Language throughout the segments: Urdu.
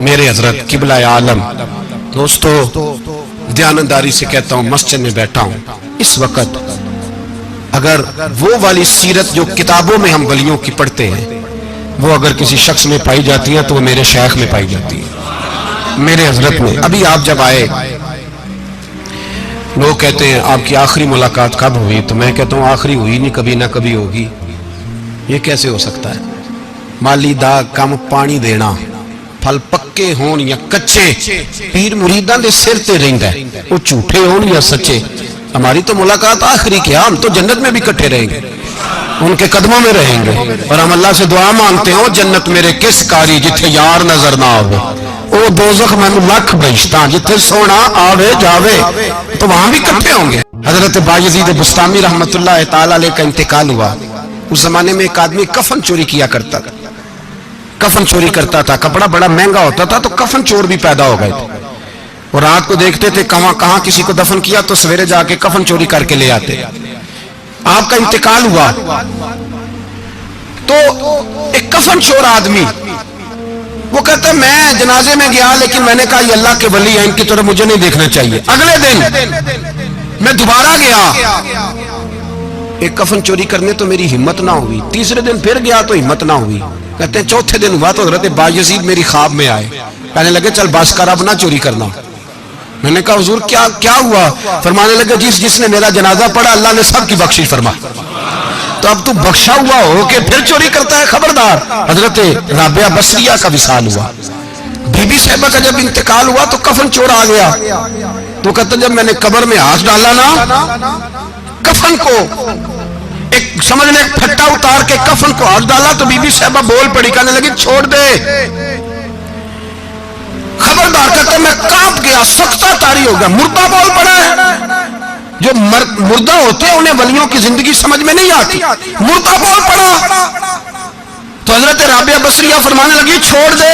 میرے حضرت قبلہ عالم دوستو دیانتداری سے کہتا ہوں، مسجد میں بیٹھا ہوں اس وقت، اگر وہ والی سیرت جو کتابوں میں ہم ولیوں کی پڑھتے ہیں وہ اگر کسی شخص میں پائی جاتی ہیں تو وہ میرے شیخ میں پائی جاتی ہے، میرے حضرت میں۔ ابھی آپ جب آئے لوگ کہتے ہیں آپ کی آخری ملاقات کب ہوئی، تو میں کہتا ہوں آخری ہوئی نہیں، کبھی نہ کبھی ہوگی۔ یہ کیسے ہو سکتا ہے؟ مالی دا کم پانی دینا، پھل پکے ہون یا کچے، پیر مریدان دے سر تے رہندا ہے، وہ جھوٹے ہون یا سچے۔ ہماری تو ملاقات آخری کیا، ہم تو جنت میں بھی کٹھے رہیں گے، ان کے قدموں میں رہیں گے، اور ہم اللہ سے دعا مانگتے ہیں جنت میرے کس کاری جتھے یار نظر نہ آوے، او دوزخ میں لکھ بہشتاں جتھے سونا آوے جاوے، تو وہاں بھی کٹھے ہوں گے۔ حضرت بایزید بستامی رحمت اللہ تعالی علیہ کا انتقال ہوا۔ اس زمانے میں ایک آدمی کفن چوری کیا کرتا تھا، کفن چوری کرتا تھا، کپڑا بڑا مہنگا ہوتا تھا تو کفن چور بھی پیدا ہو گئے تھے، اور رات کو دیکھتے تھے کہاں کسی کو دفن کیا تو سویرے جا کے کفن چوری کر کے لے آتے۔ آپ کا انتقال ہوا تو ایک کفن چور آدمی وہ کہتا ہے میں جنازے میں گیا لیکن میں نے کہا یہ اللہ کے ولی ہیں، ان کی طرف مجھے نہیں دیکھنا چاہیے۔ اگلے دن میں دوبارہ گیا، ایک کفن چوری کرنے تو میری ہمت نہ ہوئی، تیسرے دن پھر گیا تو ہمت نہ ہوئی، کہتے ہیں چوتھے دن ہوا تو حضرت بایزید میری خواب میں آئے، کہنے لگے چل بس کر اب نہ چوری کرنا۔ میں نے کہا حضور کیا ہوا؟ فرمانے لگے جس نے میرا جنازہ پڑھا اللہ نے سب کی بخشش فرما، تو اب تو بخشا ہوا ہو کہ پھر چوری کرتا ہے، خبردار۔ حضرت رابعہ بصریہ کا وصال ہوا، بی بی صاحبہ کا جب انتقال ہوا تو کفن چور آ گیا، تو کہتے جب میں نے قبر میں ہاتھ ڈالا نا کفن کو، ایک سمجھ لیں پھٹا اتار کے کفن کو ہاتھ ڈالا تو بی بی صاحبہ بول پڑی، کہنے لگی چھوڑ دے، خبردار۔ کہتے میں کانپ گیا، سکتہ طاری ہو گیا، مردہ بول پڑا ہے۔ جو مردہ ہوتے ہیں انہیں ولیوں کی زندگی سمجھ میں نہیں آتی، مردہ بول پڑا تو حضرت رابعہ بصریہ فرمانے لگی چھوڑ دے،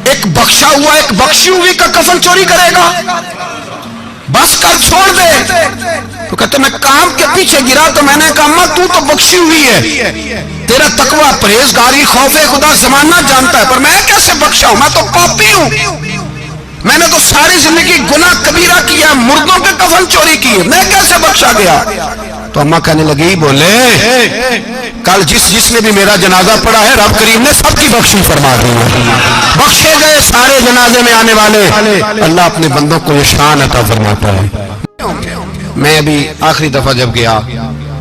ایک بخشا ہوا ایک بخشی ہوئی کا کفن چوری کرے گا، بس کر چھوڑ دے۔ تو کہتے میں کام کے پیچھے گرا تو میں نے کہا اماں تو بخشی ہوئی ہے، تیرا تقوی پرہیزگاری خوف خدا زمانہ جانتا ہے، پر میں کیسے بخشا ہوں، میں تو پاپی ہوں، میں نے تو ساری زندگی گناہ کبیرہ کیا، مردوں کے کفن چوری کیے، میں کیسے بخشا گیا؟ تو اماں کہنے لگی بولے کل جس نے بھی میرا جنازہ پڑھا ہے رب کریم نے سب کی بخشش فرما دی ہے، بخشے گئے سارے جنازے میں آنے والے، اللہ اپنے بندوں کو یہ شان عطا فرماتا ہے۔ میں ابھی آخری دفعہ جب گیا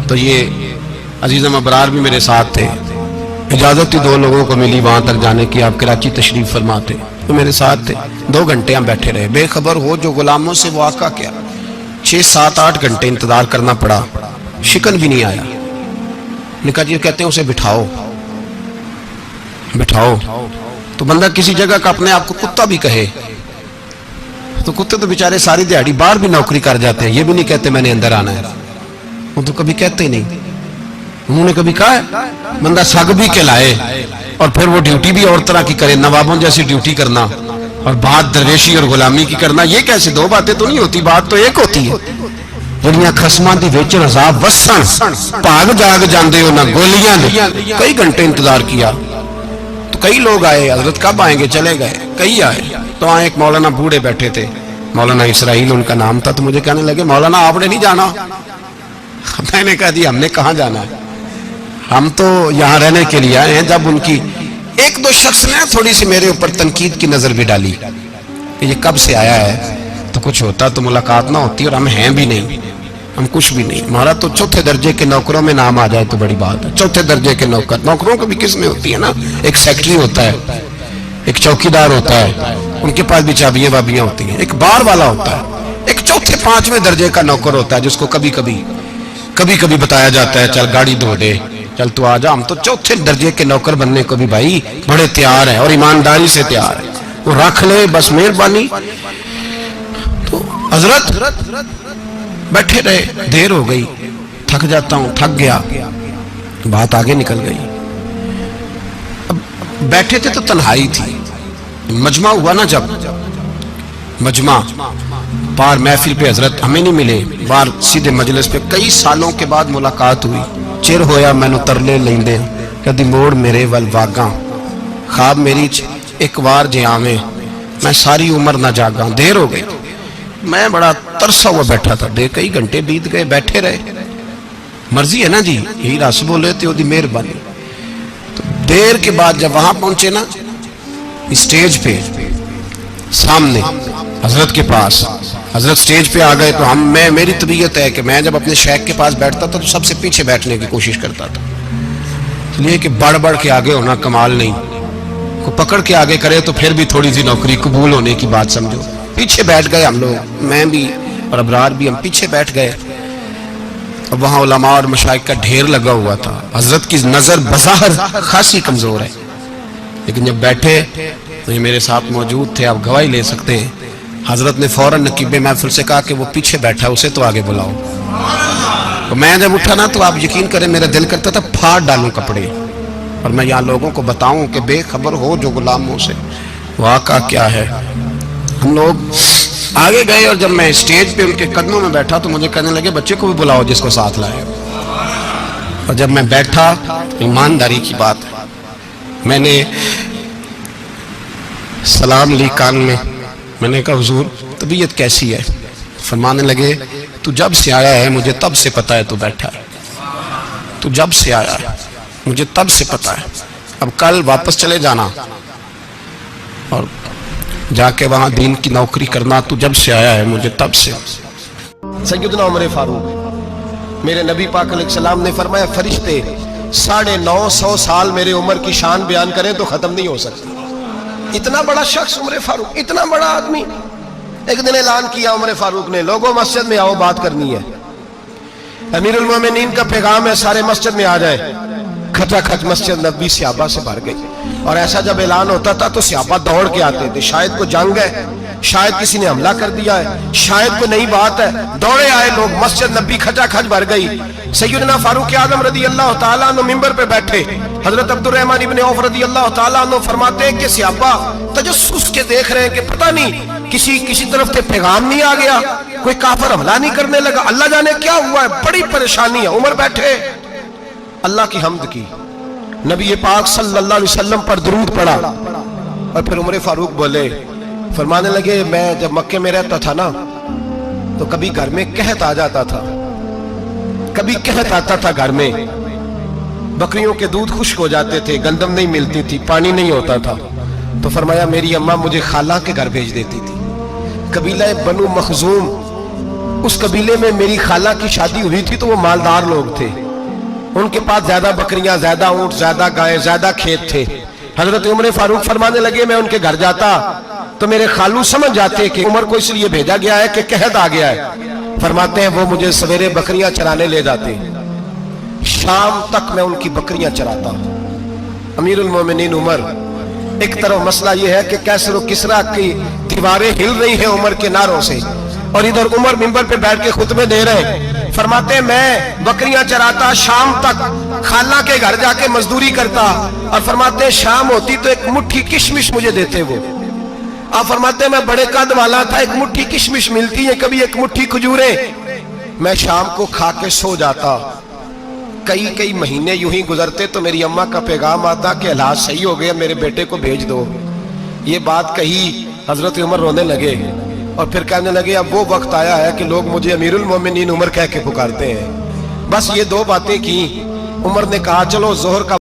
تو یہ عزیزم ابرار بھی میرے ساتھ تھے، اجازت ہی دو لوگوں کو ملی وہاں تک جانے کی، آپ کراچی تشریف فرماتے تو میرے ساتھ تھے، 2 گھنٹے ہم بیٹھے رہے، بے خبر ہو جو غلاموں سے وہ آقا کیا 6 7 8 گھنٹے انتظار کرنا پڑا، شکن بھی نہیں آیا۔ نکاح جی کہتے ہیں اسے بٹھاؤ تو بندہ کسی جگہ کا اپنے آپ کو کتا بھی کہے تو کتے تو بیچارے ساری دیہڑی باہر بھی نوکری کر جاتے ہیں، یہ بھی نہیں کہتے میں نے اندر آنا ہے، وہ تو کبھی کہتے ہی نہیں۔ انہوں نے کبھی کہا ہے بندہ سگ بھی کہلائے اور پھر وہ ڈیوٹی بھی اور طرح کی کرے، نوابوں جیسی ڈیوٹی کرنا اور بات درویشی اور غلامی کی کرنا، یہ کیسے؟ 2 باتیں تو نہیں ہوتی، بات تو ایک ہوتی ہے۔ جڑیاں خصماں دی وچ عذاب وسن بھاگ جاگ جاندے ہو نہ گولیاں دی۔ کئی گھنٹے انتظار کیا تو کئی لوگ آئے، حضرت کب آئیں گے؟ چلے گئے، کئی آئے تو وہاں ایک مولانا بوڑھے بیٹھے تھے، مولانا اسرائیل ان کا نام تھا، تو مجھے کہنے لگے مولانا آپ نے نہیں جانا؟ میں نے کہا جی ہم نے کہاں جانا ہے، ہم تو یہاں رہنے کے لیے آئے ہیں۔ جب ان کی 1-2 شخص نے تھوڑی سی میرے اوپر تنقید کی نظر بھی ڈالی کہ یہ کب سے آیا ہے، تو کچھ ہوتا تو ملاقات نہ ہوتی، اور ہم ہیں بھی نہیں، ہم کچھ بھی نہیں، ہمارا تو 4تھے درجے کے نوکروں میں نام آ جائے تو بڑی بات ہے۔ 4تھے درجے کے نوکروں کو بھی کس میں ہوتی ہے نا، ایک سیکٹری ہوتا ہے، ایک چوکیدار ہوتا ہے، ان کے پاس بھی چابیاں بابیاں ہوتی ہیں، ایک بار والا ہوتا ہے، ایک 4تھے 5ویں درجے کا نوکر ہوتا ہے جس کو کبھی کبھی بتایا جاتا ہے چل گاڑی دھو دے، چل تو آجا۔ ہم تو 4تھے درجے کے نوکر بننے کو بھی بھائی بڑے تیار ہیں اور ایمانداری سے تیار ہیں، وہ رکھ لے بس مہربانی۔ تو حضرت بیٹھے رہے، دیر ہو گئی، تھک جاتا ہوں، تھک گیا، بات آگے نکل گئی۔ اب بیٹھے تھے تو تنہائی تھی، مجمع ہوا نا، جب مجمع بار محفل پہ حضرت ہمیں نہیں ملے، بار سیدھے مجلس پہ کئی سالوں کے بعد ملاقات ہوئی، چر ہویا مینو ترلے لیندے کدی موڑ میرے ول واگاں، خواب میری ایک بار جہاں میں ساری عمر نہ جاگا, دیر ہو گئی, میں بڑا ترسا ہوا بیٹھا تھا, کئی گھنٹے بیت گئے, بیٹھے رہے, مرضی ہے نا جی, یہی رس بولے تھے دی مہربانی. تو دیر کے بعد جب وہاں پہنچے نا اسٹیج پہ سامنے حضرت کے پاس, حضرت سٹیج پہ آ گئے تو میری طبیعت ہے کہ میں جب اپنے شیخ کے پاس بیٹھتا تھا تو سب سے پیچھے بیٹھنے کی کوشش کرتا تھا, اس لیے کہ بڑھ کے آگے ہونا کمال نہیں, کو پکڑ کے آگے کرے تو پھر بھی تھوڑی سی نوکری قبول ہونے کی بات سمجھو. پیچھے بیٹھ گئے ہم لوگ, میں بھی اور ابرار بھی, ہم پیچھے بیٹھ گئے. اب وہاں علماء اور مشائخ کا ڈھیر لگا ہوا تھا. حضرت کی نظر بظاہر خاصی کمزور ہے, لیکن جب بیٹھے تو یہ میرے ساتھ موجود تھے, آپ گواہی لے سکتے ہیں. حضرت نے فوراً نقیب محفل سے کہا کہ وہ پیچھے بیٹھا اسے تو آگے بلاؤ. تو میں جب اٹھا نا تو آپ یقین کریں میرا دل کرتا تھا پھاڑ ڈالوں کپڑے اور میں یہاں لوگوں کو بتاؤں کہ بے خبر ہو جو غلاموں سے واقعہ کیا ہے. ہم لوگ آگے گئے اور جب میں اسٹیج پہ ان کے قدموں میں بیٹھا تو مجھے کہنے لگے بچے کو بھی بلاؤ جس کو ساتھ لائے. اور جب میں بیٹھا, ایمانداری کی بات ہے, میں نے سلام لی کان میں نے کہا حضور طبیعت کیسی ہے؟ فرمانے لگے تو جب سے آیا ہے مجھے تب سے پتا ہے تو بیٹھا ہے, تو جب سے آیا ہے مجھے تب سے پتا ہے, اب کل واپس چلے جانا اور جا کے وہاں دین کی نوکری کرنا, تو جب سے آیا ہے مجھے تب سے. سیدنا عمر فاروق, میرے نبی پاک علیہ السلام نے فرمایا فرشتے 950 سال میرے عمر کی شان بیان کریں تو ختم نہیں ہو سکتی. اتنا بڑا شخص عمر فاروق, اتنا بڑا آدمی. ایک دن اعلان کیا عمر فاروق نے, لوگوں مسجد میں آؤ بات کرنی ہے. امیر المومنین کا پیغام ہے سارے مسجد میں آ جائے. کھچا کھچ مسجد نبی صحابہ سے بھر گئی, اور ایسا جب اعلان ہوتا تھا تو صحابہ دوڑ کے آتے تھے, شاید کو جنگ ہے, شاید کسی نے حملہ کر دیا ہے, شاید کوئی نئی بات ہے. دوڑے آئے لوگ, مسجد نبی کھچا کھچ بھر گئی. سیدنا فاروق اعظم رضی اللہ تعالیٰ عنہ منبر پہ بیٹھے, حضرت عبد الرحمن ابن عوف رضی اللہ تعالیٰ عنہ فرماتے ہیں کہ صحابہ تجسس کے دیکھ رہے ہیں کہ پتہ نہیں کسی طرف سے پیغام نہیں آ گیا, کوئی کافر حملہ نہیں کرنے لگا, اللہ جانے کیا ہوا ہے, بڑی پریشانی ہے. عمر بیٹھے, اللہ کی حمد کی, نبی پاک صلی اللہ علیہ وسلم پر درود پڑھا, اور پھر عمر فاروق بولے, فرمانے لگے میں جب مکے میں رہتا تھا نا تو کبھی گھر میں قحط آ جاتا تھا, کبھی قحط آتا تھا گھر میں, بکریوں کے دودھ خشک ہو جاتے تھے, گندم نہیں ملتی تھی, پانی نہیں ہوتا تھا. تو فرمایا میری اماں مجھے خالہ کے گھر بھیج دیتی تھی. قبیلہ بنو مخزوم, اس قبیلے میں میری خالہ کی شادی ہوئی تھی تو وہ مالدار لوگ تھے, ان کے پاس زیادہ بکریاں, زیادہ اونٹ, زیادہ گائیں, زیادہ کھیت تھے. حضرت عمر فاروق فرمانے لگے میں ان کے گھر جاتا تو میرے خالو سمجھ جاتے کہ عمر کو اس لیے بھیجا گیا ہے کہ قحط آ گیا ہے. فرماتے ہیں وہ مجھے سویرے بکریاں چرانے لے جاتے, شام تک میں ان کی بکریاں چراتا. امیر المومنین عمر, ایک طرف مسئلہ یہ ہے کہ کیسر و کسرا کی دیواریں ہل رہی ہیں عمر کے نعروں سے, اور ادھر عمر منبر پہ بیٹھ کے خطبے دے رہے ہیں. فرماتے ہیں میں بکریاں چراتا, شام تک خالہ کے گھر جا کے مزدوری کرتا, اور فرماتے ہیں شام ہوتی تو ایک مٹھی کشمش مجھے دیتے وہ. آپ فرماتے ہیں میں بڑے قد والا تھا, ایک مٹھی کشمش ملتی ہے, کبھی ایک مٹھی کھجوریں, میں شام کو کھا کے سو جاتا. کئی مہینے یوں ہی گزرتے تو میری اماں کا پیغام آتا کہ حالات صحیح ہو گیا, میرے بیٹے کو بھیج دو. یہ بات کہی, حضرت عمر رونے لگے اور پھر کہنے لگے اب وہ وقت آیا ہے کہ لوگ مجھے امیر المومنین عمر کہہ کے پکارتے ہیں. بس یہ دو باتیں کی. عمر نے کہا چلو ظہر کا